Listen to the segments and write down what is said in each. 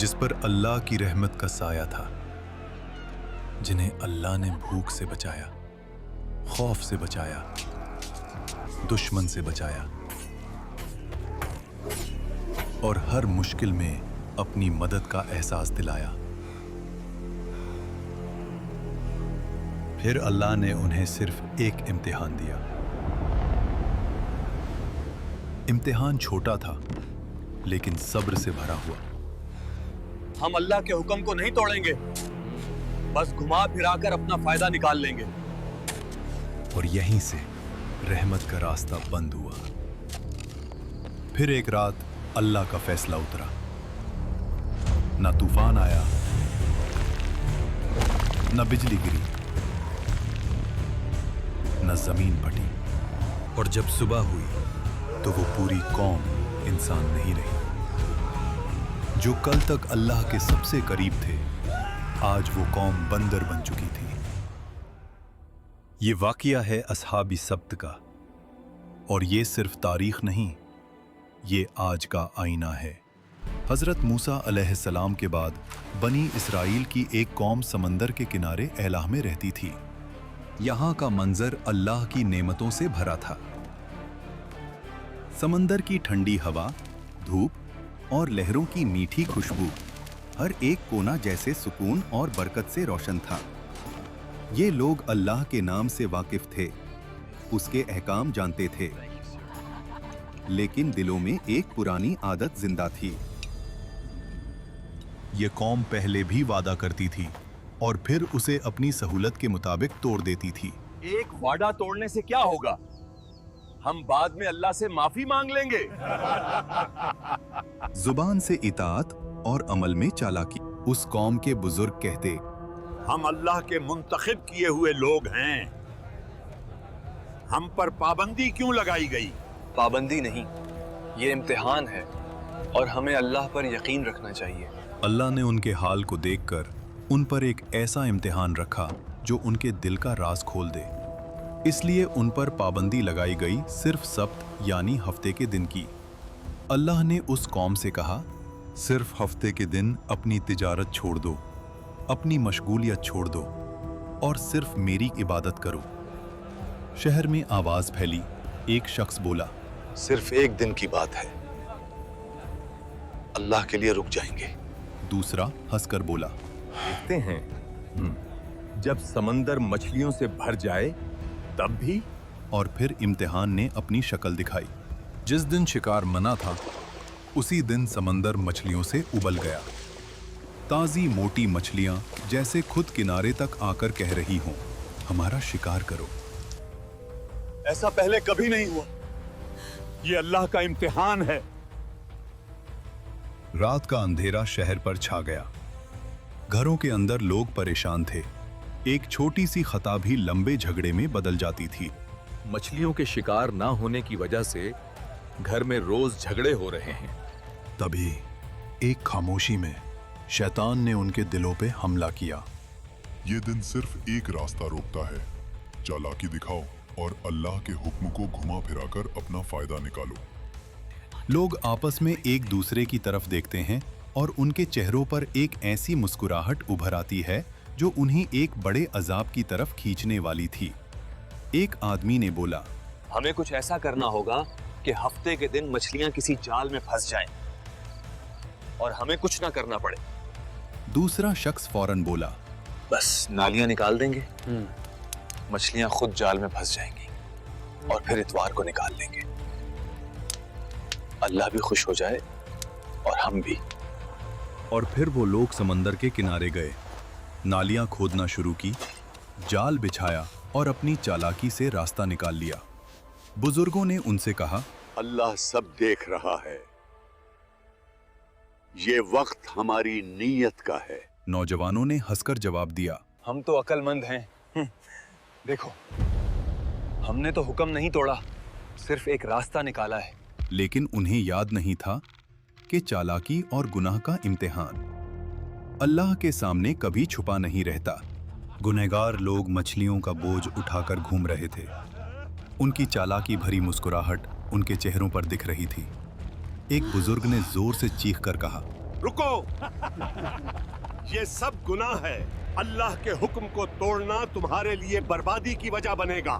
जिस पर अल्लाह की रहमत का साया था, जिन्हें अल्लाह ने भूख से बचाया, खौफ से बचाया, दुश्मन से बचाया और हर मुश्किल में अपनी मदद का एहसास दिलाया। फिर अल्लाह ने उन्हें सिर्फ एक इम्तिहान दिया। इम्तिहान छोटा था लेकिन सब्र से भरा हुआ। हम अल्लाह के हुक्म को नहीं तोड़ेंगे, बस घुमा फिराकर अपना फायदा निकाल लेंगे। और यहीं से रहमत का रास्ता बंद हुआ। फिर एक रात अल्लाह का फैसला उतरा। ना तूफान आया, ना बिजली गिरी, ना जमीन फटी। और जब सुबह हुई तो वो पूरी कौम इंसान नहीं रही। जो कल तक अल्लाह के सबसे करीब थे, आज वो कौम बंदर बन चुकी थी। ये वाकया है असहाबी सब्त का, और ये सिर्फ तारीख नहीं, ये आज का आईना है। हजरत मूसा अलैहिस्सलाम के बाद बनी इसराइल की एक कौम समंदर के किनारे एलाह में रहती थी। यहां का मंजर अल्लाह की नेमतों से भरा था। समंदर की ठंडी हवा, धूप और लहरों की मीठी खुशबू, हर एक कोना जैसे सुकून और बरकत से रोशन था। ये लोग अल्लाह के नाम से वाकिफ थे, उसके अहकाम जानते थे, लेकिन दिलों में एक पुरानी आदत जिंदा थी। ये कौम पहले भी वादा करती थी और फिर उसे अपनी सहूलत के मुताबिक तोड़ देती थी। एक वादा तोड़ने से क्या होगा? हम बाद में अल्लाह से माफी मांग लेंगे। जुबान से इताअत और अमल में चालाकी। उस कौम के बुजुर्ग कहते, हम अल्लाह के मुंतखब किए हुए लोग हैं, हम पर पाबंदी क्यों लगाई गई? पाबंदी नहीं, ये इम्तिहान है और हमें अल्लाह पर यकीन रखना चाहिए। अल्लाह ने उनके हाल को देखकर उन पर एक ऐसा इम्तिहान रखा जो उनके दिल का राज खोल दे। इसलिए उन पर पाबंदी लगाई गई सिर्फ सब्त यानी हफ्ते के दिन की। अल्लाह ने उस कौम से कहा, सिर्फ हफ्ते के दिन अपनी तिजारत छोड़ दो, अपनी मशगूलियत छोड़ दो और सिर्फ मेरी इबादत करो। शहर में आवाज फैली। एक शख्स बोला, सिर्फ एक दिन की बात है, अल्लाह के लिए रुक जाएंगे। दूसरा हंसकर बोला, देखते हैं जब समंदर मछलियों से भर जाए तब भी। और फिर इम्तिहान ने अपनी शक्ल दिखाई। जिस दिन शिकार मना था, उसी दिन समंदर मछलियों से उबल गया। ताजी मोटी मछलियां जैसे खुद किनारे तक आकर कह रही हों, हमारा शिकार करो। ऐसा पहले कभी नहीं हुआ, ये अल्लाह का इम्तिहान है। रात का अंधेरा शहर पर छा गया। घरों के अंदर लोग परेशान थे। एक छोटी सी खता भी लंबे झगड़े में बदल जाती थी। मछलियों के शिकार ना होने की वजह से घर में रोज झगड़े हो रहे हैं। तभी एक खामोशी में शैतान ने उनके दिलों पे हमला किया। ये दिन सिर्फ एक रास्ता रोकता है, चालाकी दिखाओ और अल्लाह के हुक्म को घुमा फिराकर अपना फायदा निकालो। लोग आपस में एक दूसरे की तरफ देखते हैं और उनके चेहरों पर एक ऐसी मुस्कुराहट उभर आती है जो उन्हें एक बड़े अजाब की तरफ खींचने वाली थी। एक आदमी ने बोला, हमें कुछ ऐसा करना होगा कि हफ्ते के दिन मछलियां किसी जाल में फंस जाएं और हमें कुछ ना करना पड़े। दूसरा शख्स फौरन बोला, बस नालियां निकाल देंगे, मछलियां खुद जाल में फंस जाएंगी और फिर इतवार को निकाल लेंगे। अल्लाह भी खुश हो जाए और हम भी। और फिर वो लोग समंदर के किनारे गए, नालियां खोदना शुरू की, जाल बिछाया और अपनी चालाकी से रास्ता निकाल लिया। बुजुर्गों ने उनसे कहा, अल्लाह सब देख रहा है, ये वक्त हमारी नीयत का है। नौजवानों ने हंसकर जवाब दिया, हम तो अक्लमंद हैं। देखो, हमने तो हुक्म नहीं तोड़ा, सिर्फ एक रास्ता निकाला है। लेकिन उन्हें याद नहीं था कि चालाकी और गुनाह का इम्तिहान अल्लाह के सामने कभी छुपा नहीं रहता। गुनहगार लोग मछलियों का बोझ उठाकर घूम रहे थे। उनकी चालाकी भरी मुस्कुराहट उनके चेहरों पर दिख रही थी। एक बुजुर्ग ने जोर से चीख कर कहा, रुको। ये सब गुनाह है। अल्लाह के हुक्म को तोड़ना तुम्हारे लिए बर्बादी की वजह बनेगा।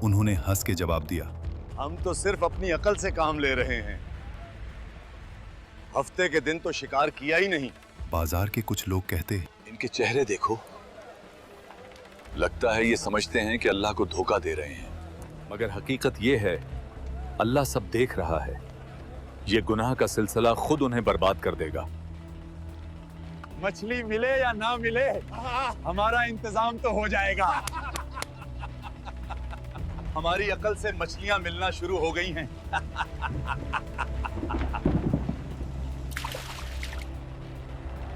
उन्होंने हंस के जवाब दिया, हम तो सिर्फ अपनी अकल से काम ले रहे हैं। हफ्ते के दिन तो शिकार किया ही नहीं। बाजार के कुछ लोग कहते, इनके चेहरे देखो, लगता है ये समझते हैं कि अल्लाह को धोखा दे रहे हैं। मगर हकीकत ये है, अल्लाह सब देख रहा है। ये गुनाह का सिलसिला खुद उन्हें बर्बाद कर देगा। मछली मिले या ना मिले, हमारा इंतजाम तो हो जाएगा। हमारी अकल से मछलियां मिलना शुरू हो गई हैं।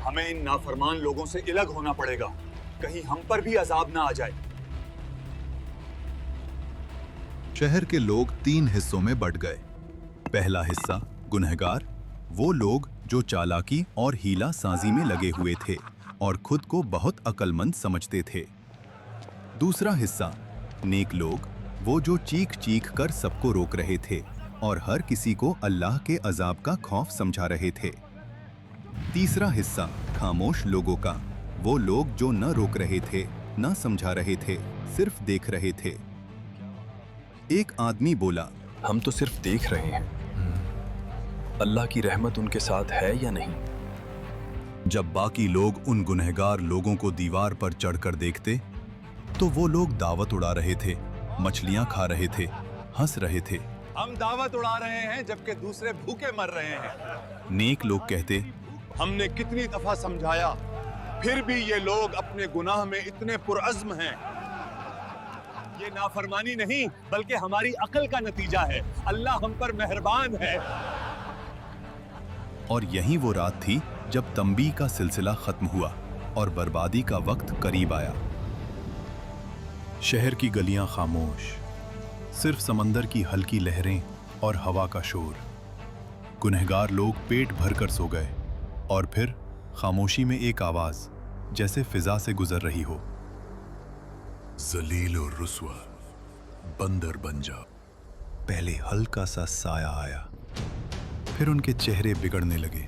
हमें इन नाफरमान लोगों से अलग होना पड़ेगा, कहीं हम पर भी अजाब ना आ जाए। शहर के लोग 3 हिस्सों में बंट गए। पहला हिस्सा गुनहगार, वो लोग जो चालाकी और हीला साजी में लगे हुए थे और खुद को बहुत अक्लमंद समझते थे। दूसरा हिस्सा नेक लोग, वो जो चीख चीख कर सबको रोक रहे थे और हर किसी को अल्लाह के अजाब का खौफ समझा रहे थे। तीसरा हिस्सा खामोश लोगों का, वो लोग जो न रोक रहे थे, न समझा रहे थे, सिर्फ देख रहे थे। एक आदमी बोला, हम तो सिर्फ देख रहे हैं, अल्लाह की रहमत उनके साथ है या नहीं। जब बाकी लोग उन गुनहगार लोगों को दीवार पर चढ़कर देखते तो वो लोग दावत उड़ा रहे थे, मछलियां खा रहे थे, हंस रहे थे। हम दावत उड़ा रहे हैं जबकि दूसरे भूखे मर रहे हैं। नेक लोग कहते, हमने कितनी दफा समझाया, फिर भी ये लोग अपने गुनाह में इतने पुरअज़्म हैं। ये नाफरमानी नहीं बल्कि हमारी अकल का नतीजा है। अल्लाह हम पर मेहरबान है। और यही वो रात थी जब तंबी का सिलसिला खत्म हुआ और बर्बादी का वक्त करीब आया। शहर की गलियां खामोश, सिर्फ समंदर की हल्की लहरें और हवा का शोर। गुनहगार लोग पेट भरकर सो गए और फिर खामोशी में एक आवाज जैसे फिजा से गुजर रही हो, जलील और रुस्वा, बंदर बन जा। पहले हल्का सा साया आया, फिर उनके चेहरे बिगड़ने लगे।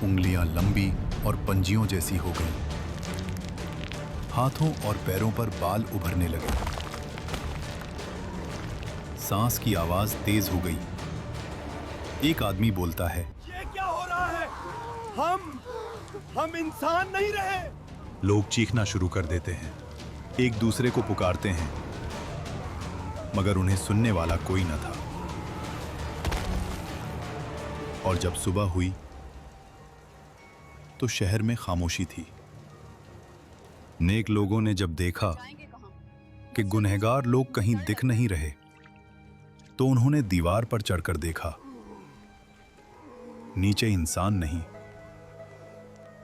उंगलियां लंबी और पंजियों जैसी हो गईं। हाथों और पैरों पर बाल उभरने लगे। सांस की आवाज तेज हो गई। एक आदमी बोलता है, ये क्या हो रहा है? हम इंसान नहीं रहे। लोग चीखना शुरू कर देते हैं, एक दूसरे को पुकारते हैं, मगर उन्हें सुनने वाला कोई न था। और जब सुबह हुई तो शहर में खामोशी थी। नेक लोगों ने जब देखा कि गुनहगार लोग कहीं दिख नहीं रहे तो उन्होंने दीवार पर चढ़कर देखा। नीचे इंसान नहीं,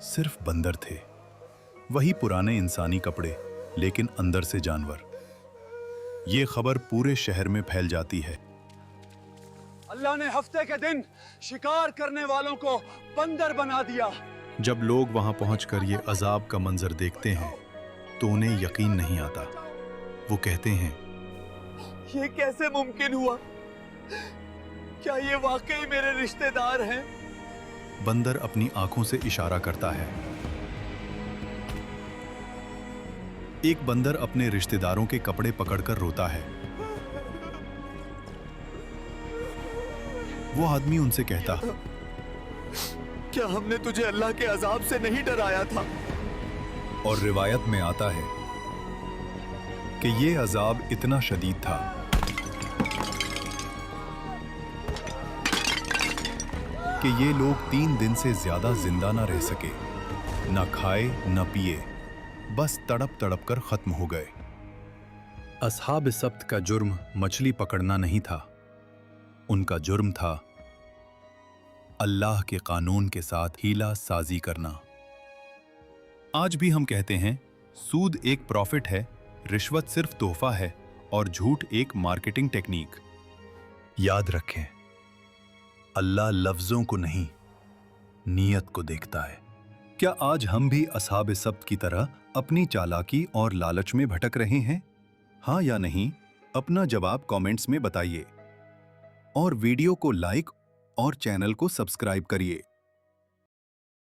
सिर्फ बंदर थे। वही पुराने इंसानी कपड़े, लेकिन अंदर से जानवर। ये खबर पूरे शहर में फैल जाती है। अल्लाह ने हफ्ते के दिन शिकार करने वालों को बंदर बना दिया। जब लोग वहां पहुंचकर ये अजाब का मंजर देखते हैं तो उन्हें यकीन नहीं आता। वो कहते हैं, ये कैसे मुमकिन हुआ? क्या ये वाकई मेरे रिश्तेदार हैं? बंदर अपनी आंखों से इशारा करता है। एक बंदर अपने रिश्तेदारों के कपड़े पकड़कर रोता है। वो आदमी उनसे कहता, क्या हमने तुझे अल्लाह के अजाब से नहीं डराया था? और रिवायत में आता है कि ये अजाब इतना शदीद था कि ये लोग 3 दिन से ज्यादा जिंदा ना रह सके, ना खाए न पिए, बस तड़प तड़प कर खत्म हो गए। अस्हाब सब्त का जुर्म मछली पकड़ना नहीं था, उनका जुर्म था अल्लाह के कानून के साथ हीला साजी करना। आज भी हम कहते हैं, सूद एक प्रॉफिट है, रिश्वत सिर्फ तोहफा है और झूठ एक मार्केटिंग टेक्निक। याद रखें, अल्लाह लफ्जों को नहीं, नीयत को देखता है। क्या आज हम भी अस्हाब सब्त की तरह अपनी चालाकी और लालच में भटक रहे हैं? हाँ या नहीं, अपना जवाब कमेंट्स में बताइए। और वीडियो को लाइक और चैनल को सब्सक्राइब करिए।